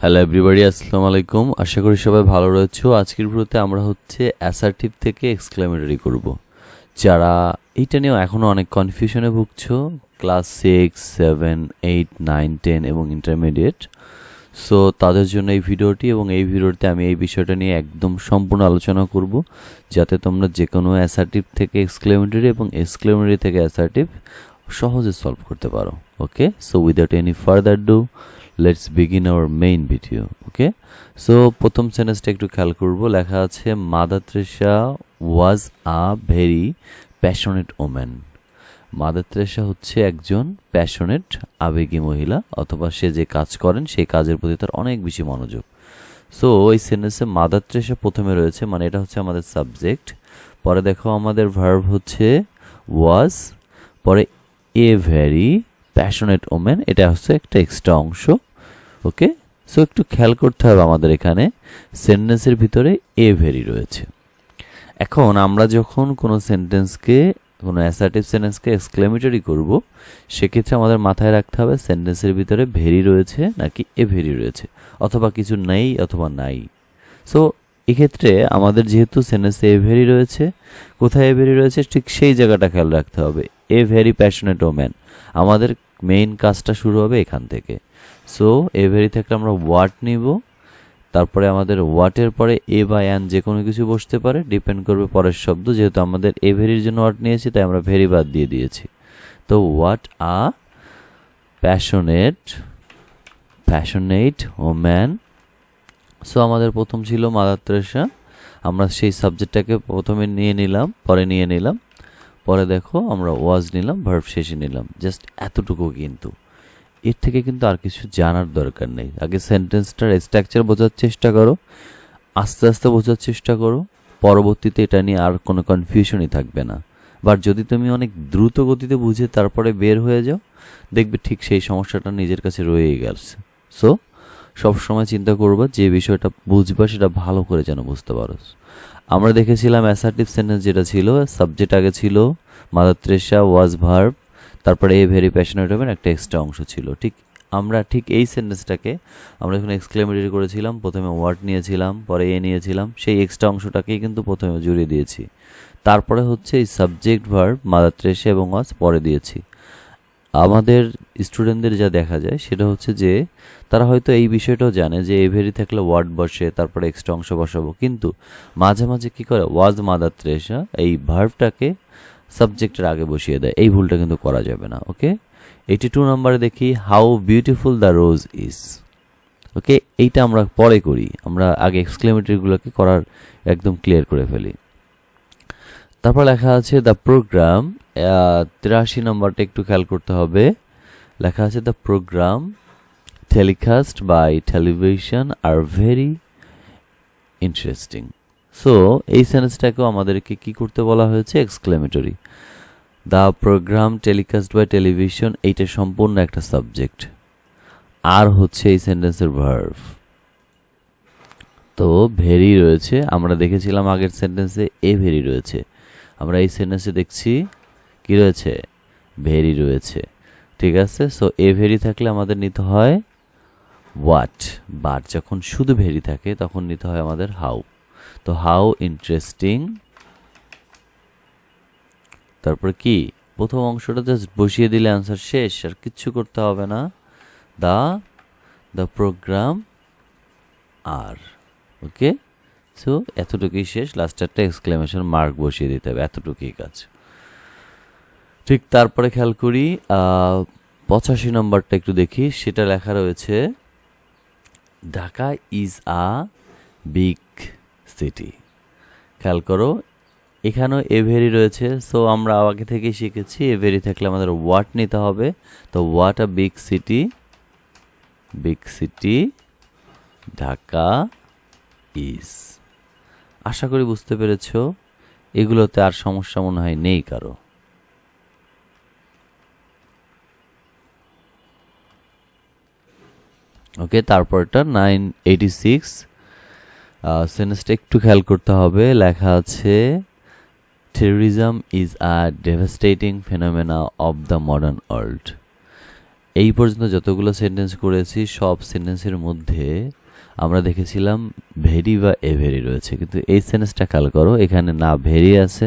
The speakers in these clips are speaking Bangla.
হ্যালো এভরিবডি, আসসালামু আলাইকুম। আশা করি সবাই ভালো রয়েছো। আজকের ভিডিওতে আমরা অ্যাসার্টিভ থেকে এক্সক্লেমেটরি করব। যারা এইটা নিয়েও এখনও অনেক কনফিউশনে ভুগছো, ক্লাস 6, 7, 8, 9, 10 এবং ইন্টারমিডিয়েট, সো তাদের জন্য এই ভিডিওটি। এবং এই ভিডিওতে আমি এই বিষয়টা নিয়ে একদম সম্পূর্ণ আলোচনা করব, যাতে তোমরা যে কোনো অ্যাসার্টিভ থেকে এক্সক্লেমেটরি এবং এক্সক্লেমেটরি থেকে অ্যাসার্টিভ সহজে সলভ করতে পারো। Okay, so without any further do let's begin our main video. Okay, so প্রথম সেন্টেন্সটা একটু খেয়াল করব। লেখা আছে mother Teresa was a very passionate woman. Mother Teresa হচ্ছে একজন প্যাশনেট, আবেগী মহিলা, অথবা সে যে কাজ করেন সেই কাজের প্রতি তার অনেক বেশি মনোযোগ। সো এই সেন্টেন্সে মাদার তেরেসা প্রথমে রয়েছে, মানে এটা হচ্ছে আমাদের সাবজেক্ট। পরে দেখো আমাদের ভার্ব হচ্ছে ওয়াজ, পরে এ ভেরি প্যাশনেট ওম্যান, এটা হচ্ছে একটা এক্সট্রা অংশ। ওকে, সো একটু খেয়াল করতে হবে আমাদের এখানে সেন্টেন্সের ভিতরে এ ভেরি রয়েছে। এখন আমরা যখন কোনো সেন্টেন্সকে, কোনো অ্যাসার্টিভ সেন্টেন্সকে এক্সক্লেমেটরি করব, সেক্ষেত্রে আমাদের মাথায় রাখতে হবে সেন্টেন্সের ভিতরে ভেরি রয়েছে নাকি এ ভেরি রয়েছে, অথবা কিছু নেই অথবা নাই। সো এক্ষেত্রে আমাদের যেহেতু সেন্টেন্সে এ ভেরি রয়েছে, কোথায় এ ভেরি রয়েছে ঠিক সেই জায়গাটা খেয়াল রাখতে হবে। এ ভেরি প্যাশনেট ওম্যান, আমাদের মেইন কাজটা শুরু হবে এখান থেকে। সো এ ভেরি থেকে আমরা ওয়াট নিব, তারপরে আমাদের ওয়াটের পরে এ বা অ্যান যে কোনো কিছু বসতে পারে, ডিপেন্ড করবে পরের শব্দ। যেহেতু আমাদের এ ভেরির জন্য ওয়াট নিয়েছি, তাই আমরা ভেরি বাদ দিয়ে দিয়েছি। তো what a passionate woman. So আমাদের প্রথম ছিল মাদার তেরেসা, আমরা সেই সাবজেক্টটাকে প্রথমে নিয়ে নিলাম, পরে দেখো আমরা ওয়াজ নিলাম, ভার্ব শেষে নিলাম। জাস্ট এতটুকু, কিন্তু এর থেকে কিন্তু আর কিছু জানার দরকার নেই। আগে সেন্টেন্সটার স্ট্রাকচার বোঝার চেষ্টা করো, আস্তে আস্তে বোঝার চেষ্টা করো, পরবর্তীতে এটা নিয়ে আর কোনো কনফিউশনই থাকবে না। বাট যদি তুমি অনেক দ্রুত গতিতে বুঝে তারপরে বের হয়ে যাও, দেখবে ঠিক সেই সমস্যাটা নিজের কাছে রয়েই গেছে। সো সবসময় চিন্তা করবা যে বিষয়টা বুঝবা সেটা ভালো করে যেন বুঝতে পারো। আমরা দেখেছিলাম অ্যাসার্টিভ সেন্টেন্স যেটা ছিল, সাবজেক্ট আগে ছিল মাদার তেরেসা, ওয়াজ ভার্ব, তারপরে এ ভেরি প্যাশনেট ওম্যান একটা এক্সট্রা অংশ ছিল। আমরা এই সেন্টেন্সটাকে আমরা যখন এক্সক্লেমেটরি করেছিলাম, প্রথমে ওয়ার্ড নিয়েছিলাম, পরে এ নিয়েছিলাম, সেই এক্সট্রা অংশটাকেই কিন্তু প্রথমে জুড়ে দিয়েছি। তারপরে হচ্ছে এই সাবজেক্ট ভার্ব মাদার তেরেসা এবং ওয়াজ পরে দিয়েছি। আমাদের স্টুডেন্টদের যা দেখা যায় সেটা হচ্ছে যে তারা হয়তো এই বিষয়টাও জানে যে এ ভেরি থাকলে ওয়ার্ড বসে, তারপরে এক্সট্রা অংশ বসাবো, কিন্তু মাঝে মাঝে কী করে ওয়াজ মাদার তেরেসা এই ভার্বটাকে সাবজেক্টের আগে বসিয়ে দেয়। এই ভুলটা কিন্তু করা যাবে না। ওকে, 82 নম্বরে দেখি how beautiful the rose is. Okay, এইটা আমরা পরে করি, আমরা আগে এক্সক্লেমেটরিগুলোকে করার একদম ক্লিয়ার করে ফেলি। তারপর লেখা আছে দ্য প্রোগ্রাম, 83 নম্বরটা একটু খেয়াল করতে হবে। লেখা আছে the program telecast by television are very interesting. So এই সেন্টেন্সটাকেও আমাদেরকে কি করতে বলা হয়েছে, exclamatory. The program telecast by television, এইটা সম্পূর্ণ একটা সাবজেক্ট, আর হচ্ছে এই সেন্টেন্সের ভার্ব। তো ভেরি রয়েছে, আমরা দেখেছিলাম আগের সেন্টেন্সে এ ভেরি রয়েছে, আমরা এই সেন্টেন্সে দেখছি কি রয়েছে, ভেরি রয়েছে। ঠিক আছে, সো এ ভেরি থাকলে আমাদের নিতে হয় হোয়াট, বাট যখন শুধু ভেরি থাকে তখন নিতে হয় আমাদের হাউ। তো হাউ ইন্টারেস্টিং, তারপর কি প্রথম অংশটা জাস্ট বসিয়ে দিলে অ্যান্সার শেষ, আর কিচ্ছু করতে হবে না। The program are. Okay, so এতটুকুই শেষ, লাস্টে একটা এক্সক্লেমেশন মার্ক বসিয়ে দিতে হবে, এতটুকুই কাজ। ঠিক তারপরে খেয়াল করি 85 নম্বরটা একটু দেখি, সেটা লেখা রয়েছে Dhaka is a big city. খেয়াল করো এখানেও এ ভেরি রয়েছে। সো আমরা আগে থেকে শিখেছি এ ভেরি থাকলে আমাদের ওয়াট নিতে হবে। তো what a big city Dhaka is. আশা করি বুঝতে পেরেছ, এগুলোতে আর সমস্যা মনে হয় নেই কারো। ওকে, তারপরটা 986 সেন্টেন্সটা একটু খেয়াল করতে হবে। লেখা আছে terrorism is a devastating phenomena of the modern world. এই পর্যন্ত যতগুলো সেন্টেন্স করেছি সব সেন্টেন্সের মধ্যে আমরা দেখেছিলাম ভেরি বা এ ভেরি রয়েছে, কিন্তু এই সেন্টেন্সটা খেয়াল করো, এখানে না ভেরি আছে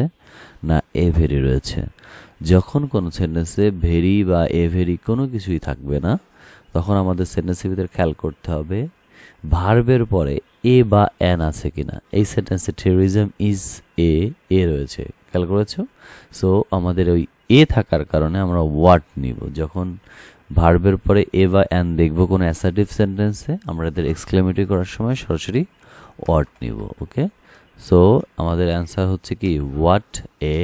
না এ ভেরি রয়েছে। যখন কোনো সেন্টেন্সে ভেরি বা এ ভেরি কোনো কিছুই থাকবে না, তখন আমাদের সেন্টেন্সের ভিতরে খেয়াল করতে হবে ভার্বের পরে এ বা অ্যান আছে কিনা। এই সেন্টেন্সে টেরোরিজম ইজ এ রয়েছে, খেয়াল করেছো? সো আমাদের ওই এ থাকার কারণে আমরা ওয়াট নিব। যখন ভার্বের পরে এ বা অ্যান দেখবো কোনো অ্যাসার্টিভ সেন্টেন্সে, আমরা এদের এক্সক্লেমেটরি করার সময় সরাসরি ওয়াট নিব। ওকে, সো আমাদের অ্যান্সার হচ্ছে কি what a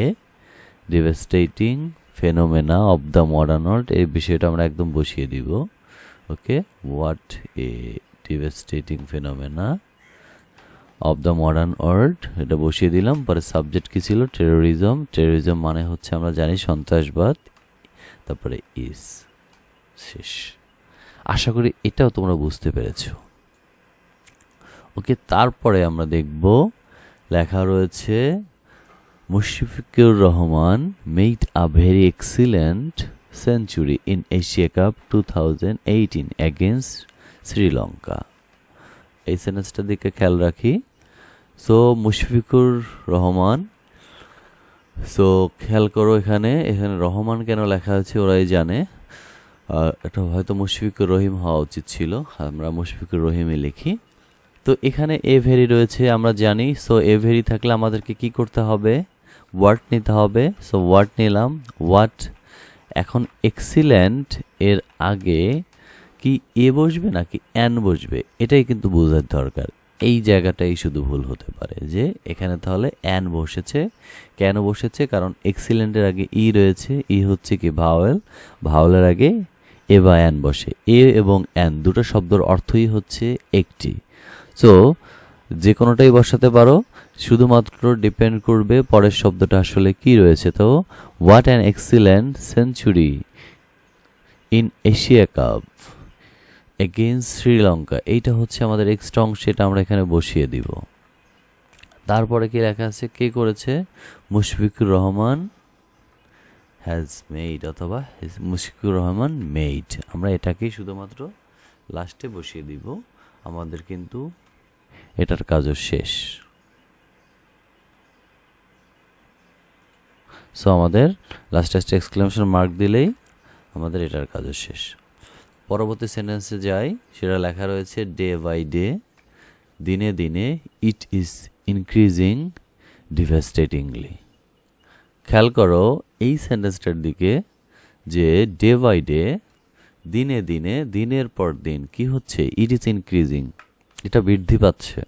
devastating phenomena of the modern world. এই বিষয়টা আমরা একদম বসিয়ে দিব। Okay, what a devastating phenomena of the modern world, এটা বসিয়ে দিলাম। পরে সাবজেক্ট কি ছিল? টেরোরিজম। টেরোরিজম মানে হচ্ছে আমরা জানি সন্ত্রাসবাদ, তারপরে ইস, শেষ। আশা করি এটাও তোমরা বুঝতে পেরেছো। ওকে, তারপরে আমরা দেখব লেখা রয়েছে Mushfiqur Rahman made a very excellent century in Asia cup 2018 against Sri Lanka. এই সেন্টেন্সটার দিকে খেয়াল রাখি। সো মুশফিকুর রহমান, সো খেয়াল করো এখানে রহমান কেন লেখা আছে ওরাই জানে। এটা হয়তো মুশফিকুর রহিম হওয়া উচিত ছিল, আমরা মুশফিকুর রহিমই লিখি। তো এখানে এ ভেরি রয়েছে আমরা জানি। সো এ ভেরি থাকলে আমাদেরকে কি করতে হবে? ওয়াট নিতে হবে। সো ওয়াট নিলাম। ওয়াট, এখন এক্সিলেন্ট এর আগে কি এ বসবে নাকি অ্যান বসবে, এটাই কিন্তু বোঝার দরকার। এই জায়গাটাই শুধু ভুল হতে পারে যে এখানে তাহলে অ্যান বসেছে। কেন বসেছে? কারণ এক্সিলেন্টের আগে ই রয়েছে, ই হচ্ছে কি ভাওয়েল, ভাওয়েলের আগে এ বা অ্যান বসে। এ এবং অ্যান দুটো শব্দের অর্থই হচ্ছে একটি। সো যে কোনোটাই বসাতে পারো, শুধুমাত্র ডিপেন্ড করবে পরের শব্দটা আসলে কি রয়েছে। তো what an excellent century in Asia cup against Sri Lanka, এইটা হচ্ছে আমাদের এক্সট্রা অংশ, এটা আমরা এখানে বসিয়ে দিব। তারপরে কি লেখা আছে? কে করেছে? মুশফিকুর রহমান হ্যাজ মেড, অথবা মুশফিকুর রহমান মেড। আমরা এটাকেই শুধুমাত্র লাস্টে বসিয়ে দিব, আমাদের কিন্তু এটার কাজও শেষ। সো আমাদের লাস্টে এক্সক্লেমেশন মার্ক দিলেই আমাদের এটার কাজও শেষ। পরবর্তী সেন্টেন্সে যাই, সেটা লেখা রয়েছে ডে বাই ডে, দিনে দিনে, ইট ইজ ইনক্রিজিং ডিভাস্টেটিংলি। খেয়াল করো এই সেন্টেন্সটার দিকে যে ডে বাই ডে, দিনে দিনে, দিনের পর দিন কি হচ্ছে? ইট ইজ ইনক্রিজিং, এটা বৃদ্ধি পাচ্ছে।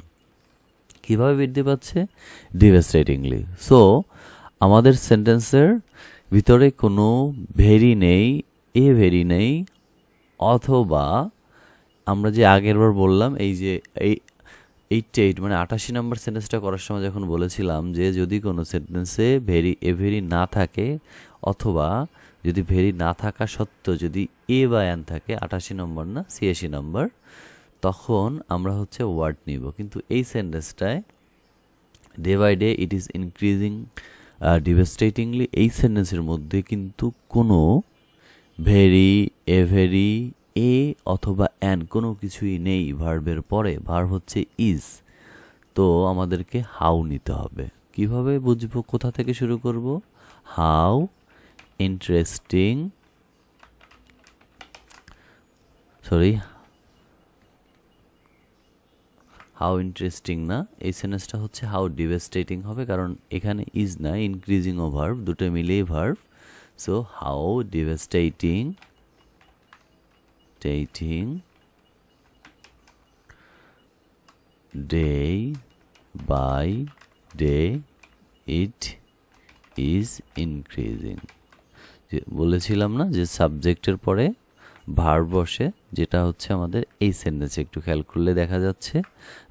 কিভাবে বৃদ্ধি পাচ্ছে? ডিভাস্টেটিংলি। সো আমাদের সেন্টেন্সের ভিতরে কোনো ভেরি নেই, এ ভেরি নেই, অথবা আমরা যে আগেরবার বললাম এই যে 88 মানে 88 নম্বর সেন্টেন্সটা করার সময় যখন বলেছিলাম যে যদি কোনো সেন্টেন্সে ভেরি এ ভেরি না থাকে, অথবা যদি ভেরি না থাকা সত্ত্বেও যদি এ বা অ্যান থাকে, 88 নম্বর না 86 নম্বর, তখন আমরা হচ্ছে ওয়ার্ড নিব। কিন্তু এই সেন্টেন্সটায় day by day it is increasing devastatingly, এই সেন্টেন্সের মধ্যে কিন্তু কোনো ভেরি, এ ভেরি, এ অথবা অ্যান কোনো কিছুই নেই ভার্বের পরে। ভার্ব হচ্ছে ইজ। তো আমাদেরকে হাউ নিতে হবে। কিভাবে বুঝবো? কোথা থেকে শুরু করব? হাউ ইন্টারেস্টিং, হাউ ইন্টারেস্টিং না, এই সেন্টেন্সটা হচ্ছে হাউ ডিভাস্টেটিং হবে, কারণ এখানে ইজ না, ইনক্রিজিং ও ভার্ব, দুটো মিলেই verb. So how devastating day by day it is increasing। যে বলেছিলাম না যে সাবজেক্টের পরে ভার্ব বসে, যেটা হচ্ছে আমাদের এই সেন্টেন্সে একটু খেয়াল করলে দেখা যাচ্ছে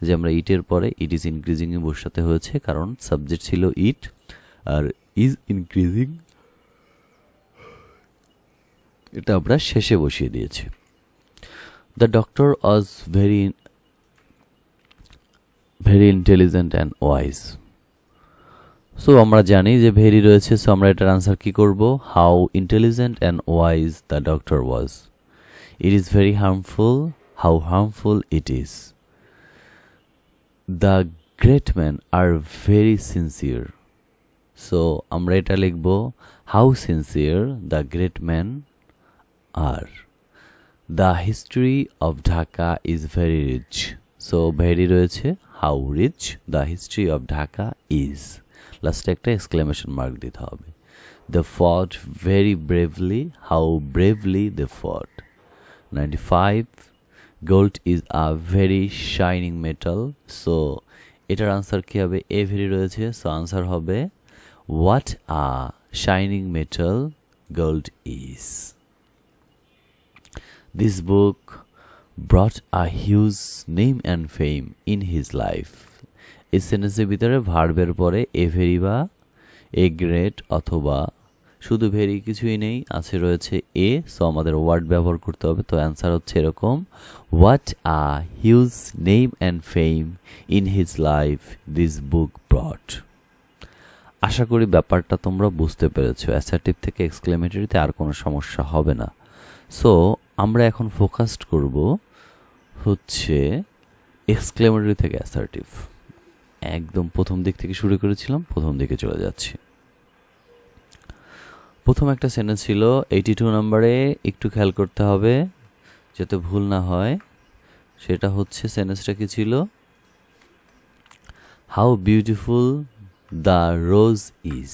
যে আমরা ইটের পরে ইট ইজ ইনক্রিজিং এ বসাতে হয়েছে, কারণ সাবজেক্ট ছিল ইট আর ইজ ইনক্রিজিং এটা আমরা শেষে বসিয়ে দিয়েছি। The doctor was very intelligent and wise. So আমরা জানি যে ভেরি রয়েছে, সো আমরা এটার আনসার কি করব? How intelligent and wise the doctor was. It is very harmful. How harmful it is. The great men are very sincere. So আমরা এটা লিখব, how sincere the great men are. The history of Dhaka is very rich. So very রয়েছে, how rich the history of Dhaka is. লাস্টে একটা এক্সক্লেমেশন মার্ক দিতে হবে. They fought very bravely. How bravely they fought. 95. Gold is a very shining metal. So এটার আনসার কি হবে? এ ভেরি রয়েছে, সো আনসার হবে what a shining metal gold is. This book brought a huge name and fame in his life. এই সেন্টেন্সের ভিতরে ভার্বের পরে এ ভেরি বা এ গ্রেট অথবা শুধু ভেরি কিছুই নেই, আছে রয়েছে এ, সো আমাদের ওয়ার্ড ব্যবহার করতে হবে. তো অ্যান্সার হচ্ছে এরকম, what a huge name and fame in his life this book brought. আশা করি ব্যাপারটা তোমরা বুঝতে পেরেছো. অ্যাসার্টিভ থেকে এক্সক্লেমেটরিতে আর কোনো সমস্যা হবে না. সো আমরা এখন ফোকাসড করব হচ্ছে এক্সক্লেমেটরি থেকে অ্যাসার্টিভ. একদম প্রথম দিক থেকে শুরু করেছিলাম, প্রথম দিকে চলে যাচ্ছি. প্রথম একটা সেন্টেন্স ছিল 82 নম্বরে, একটু খেয়াল করতে হবে যাতে ভুল না হয়. সেটা হচ্ছে সেন্টেন্সটা কি ছিল? How beautiful the rose is.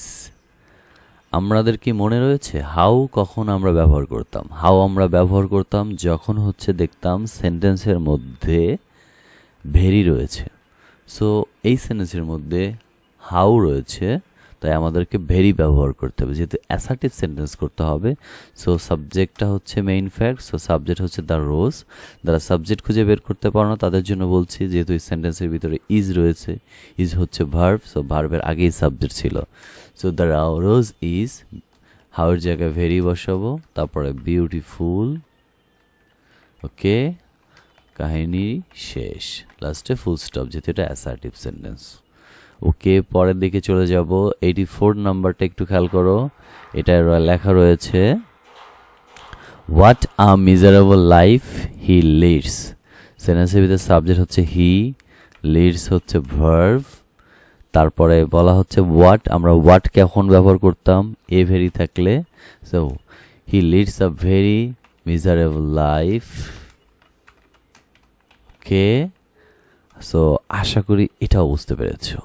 আমাদের কি মনে রয়েছে হাউ কখন আমরা ব্যবহার করতাম? হাউ আমরা ব্যবহার করতাম যখন হচ্ছে দেখতাম সেন্টেন্সের মধ্যে ভেরি রয়েছে. সো এই সেন্টেন্সের মধ্যে হাউ রয়েছে, তাই আমাদেরকে ভেরি ব্যবহার করতে হবে যেহেতু অ্যাসার্টিভ সেন্টেন্স করতে হবে. সো সাবজেক্টটা হচ্ছে মেইন ফ্যাক্ট, সো সাবজেক্ট হচ্ছে দ্য রোজ. যারা সাবজেক্ট খুঁজে বের করতে পারো না তাদের জন্য বলছি, যেহেতু এই সেন্টেন্সের ভিতরে ইজ রয়েছে, ইজ হচ্ছে ভার্ব, সো ভার্বের আগেই সাবজেক্ট ছিল. সো দ্য রোজ ইজ, হাউয়ের জায়গায় ভেরি বসাবো, তারপরে বিউটিফুল. ওকে, কাহিনী শেষ, লাস্টে ফুল স্টপ, যেহেতু এটা অ্যাসার্টিভ সেন্টেন্স. ওকে, পরের দিকে চলে যাব. 84 নাম্বারটা একটু খেয়াল করো. এটা লেখা রয়েছে what a miserable life he leads. সেন্টেন্সের ভিতরে সাবজেক্ট হচ্ছে হি, লিডস হচ্ছে ভার্ব, তারপরে বলা হচ্ছে হোয়াট. আমরা হোয়াট কখন ব্যবহার করতাম? এ ভেরি থাকলে. So he leads a very miserable life. Okay, so আশা করি এটাও বুঝতে পেরেছো.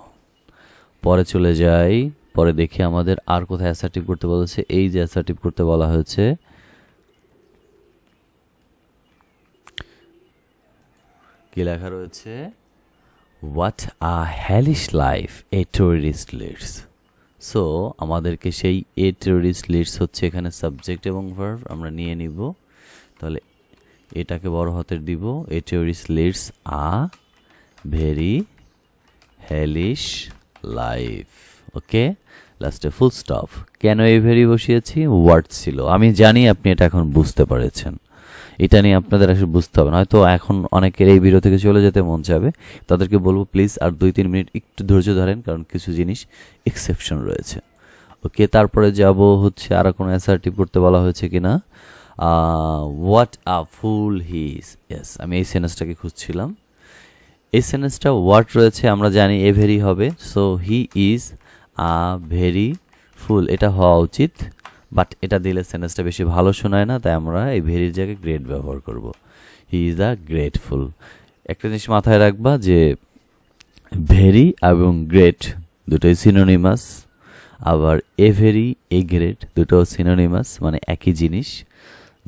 পরে চলে যাই, পরে দেখি আমাদের আর কোথায় অ্যাসার্টিভ করতে বলেছে. এই যে অ্যাসার্টিভ করতে বলা হয়েছে, কি লেখা রয়েছে? What a hellish life a terrorist leads. So আমাদেরকে সেই এ টেররিস্ট লিডস হচ্ছে এখানে সাবজেক্ট এবং ভার্ব আমরা নিয়ে নিব. তাহলে এটাকে বড় হাতের দিব, a terrorist leads a very hellish life. Okay, লাস্টে ফুল স্টপ. কেন এই ভেরি বসিয়েছি? ওয়ার্ড ছিল. আমি জানি আপনি এটা এখন বুঝতে পেরেছেন, এটা নিয়ে আপনাদের আসলে বুঝতে হবে না. হয়তো এখন অনেকের এই ভিডিও থেকে চলে যেতে মন চাবে, তাদেরকে বলবো প্লিজ আর 2-3 মিনিট একটু ধৈর্য ধরেন, কারণ কিছু জিনিস এক্সেপশন রয়েছে. ওকে, তারপরে যাব হচ্ছে আর কোনো অ্যাসার্টিভ করতে বলা হয়েছে কিনা. What a full he is. Yes, আমি এই সেন্টেন্সটাকে খুঁজছিলাম. এই সেন্টেন্সটা ওয়ার্ড রয়েছে, আমরা জানি এ ভেরি হবে. So he is a very fool, এটা হওয়া উচিত, বাট এটা দিলে সেন্টেন্সটা বেশি ভালো শোনায় না, তাই আমরা এই ভেরির জায়গায় গ্রেট ব্যবহার করব. হি ইজ আ গ্রেটফুল. একটা জিনিস মাথায় রাখবা যে ভেরি এবং গ্রেট দুটোই সিনোনিমাস, আবার এ ভেরি এ গ্রেট দুটোও সিনোনিমাস, মানে একই জিনিস.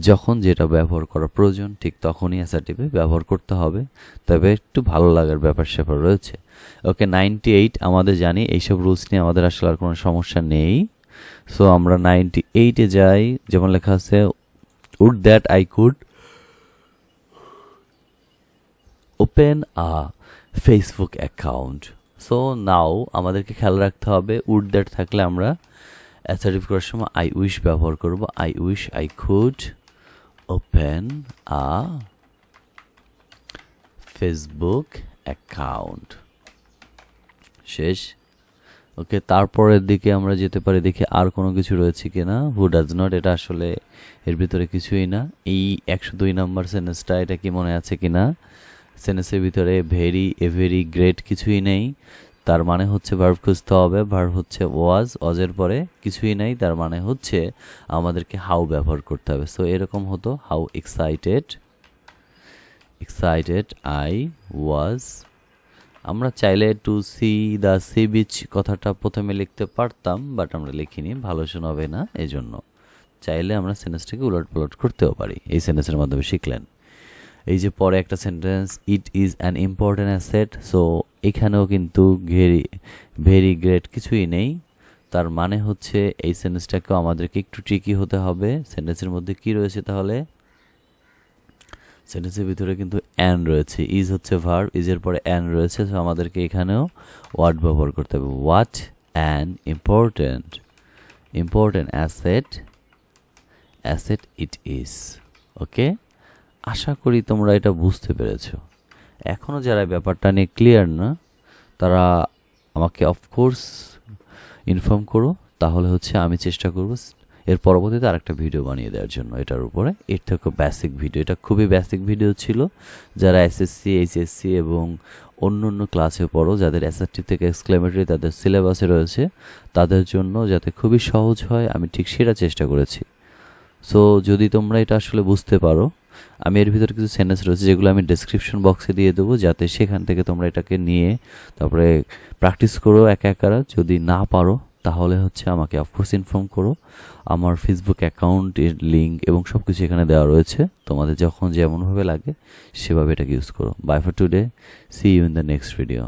যখন যেটা ব্যবহার করা প্রয়োজন ঠিক তখনই অ্যাসার্টিভে ব্যবহার করতে হবে, তবে একটু ভালো লাগার ব্যাপার স্যাপার রয়েছে. ওকে, 98 আমাদের জানি এইসব রুলস নিয়ে আমাদের আসলে আর কোনো সমস্যা নেই. সো আমরা 98-এ যাই. যেমন লেখা আছে would that I could open a Facebook account. So now আমাদেরকে খেয়াল রাখতে হবে, উড দ্যাট থাকলে আমরা অ্যাসার্টিভ করার সময় আই উইশ ব্যবহার করব. I wish I could open a Facebook account. শেষ. ওকে, তারপরের দিকে আমরা যেতে পারি, দেখি আর কোনো কিছু রয়েছে কিনা। হু ডাজ নট, এটা আসলে এর ভিতরে কিছুই না। এই 102 নম্বর সেন্টেন্সটা, এটা কি মনে আছে কিনা? সেন্টেন্সের ভিতরে ভেরি, এভেরি, গ্রেট কিছুই নেই, তার মানে হচ্ছে ভার্ব খুঁজতে হবে। ভার্ব হচ্ছে ওয়াজ, ওয়াজের পরে কিছুই নেই, তার মানে হচ্ছে আমাদেরকে হাউ ব্যবহার করতে হবে। সো এরকম হতো, how excited, excited I was. আমরা চাইলে to see the sea beach কথাটা প্রথমে লিখতে পারতাম, বাট আমরা লিখিনি, ভালো শোনাবে না, এই জন্য চাইলে আমরা সেন্টেন্সটাকে উলট পালট করতেও পারি। এই সেন্টেন্সের মাধ্যমে শিখলেন। এই যে পরে একটা sentence, it is an important asset. So এখানেও কিন্তু ভেরি, ভেরি গ্রেট কিছুই নেই, তার মানে হচ্ছে এই সেন্টেন্সটাকেও আমাদেরকে একটু ট্রিকি হতে হবে। সেন্টেন্সের মধ্যে কি রয়েছে তাহলে? সেন্টেন্সের ভিতরে কিন্তু অ্যান রয়েছে, ইজ হচ্ছে ভার্ব, ইজের পরে অ্যান রয়েছে। সো আমাদেরকে এখানেও ওয়ার্ড ব্যবহার করতে হবে। What an important, important asset, asset it is. Okay, আশা করি তোমরা এটা বুঝতে পেরেছো। এখনও যারা ব্যাপারটা নিয়ে ক্লিয়ার না, তারা আমাকে অফকোর্স ইনফর্ম করো, তাহলে হচ্ছে আমি চেষ্টা করব এর পরবর্তীতে আরেকটা ভিডিও বানিয়ে দেওয়ার জন্য এটার উপরে। এর থেকে বেসিক ভিডিও, এটা খুবই বেসিক ভিডিও ছিল। যারা এসএসসি, এইচএসসি এবং অন্য অন্য ক্লাসে পড়ো, যাদের এসএসটি থেকে এক্সক্লেমেটরি তাদের সিলেবাসে রয়েছে, তাদের জন্য যাতে খুবই সহজ হয়, আমি ঠিক সেটা চেষ্টা করেছি। সো যদি তোমরা এটা আসলে বুঝতে পারো, আমি এর ভিতরে কিছু সেন্টেন্স রয়েছে যেগুলো আমি ডেসক্রিপশন বক্সে দিয়ে দেবো, যাতে সেখান থেকে তোমরা এটাকে নিয়ে তারপরে প্র্যাকটিস করো একা একারা। যদি না পারো তাহলে হচ্ছে আমাকে অফকোর্স ইনফর্ম করো। আমার ফেসবুক অ্যাকাউন্টের লিঙ্ক এবং সব কিছু এখানে দেওয়া রয়েছে, তোমাদের যখন যেমনভাবে লাগে সেভাবে এটাকে ইউজ করো। Bye for today, see you in the next video.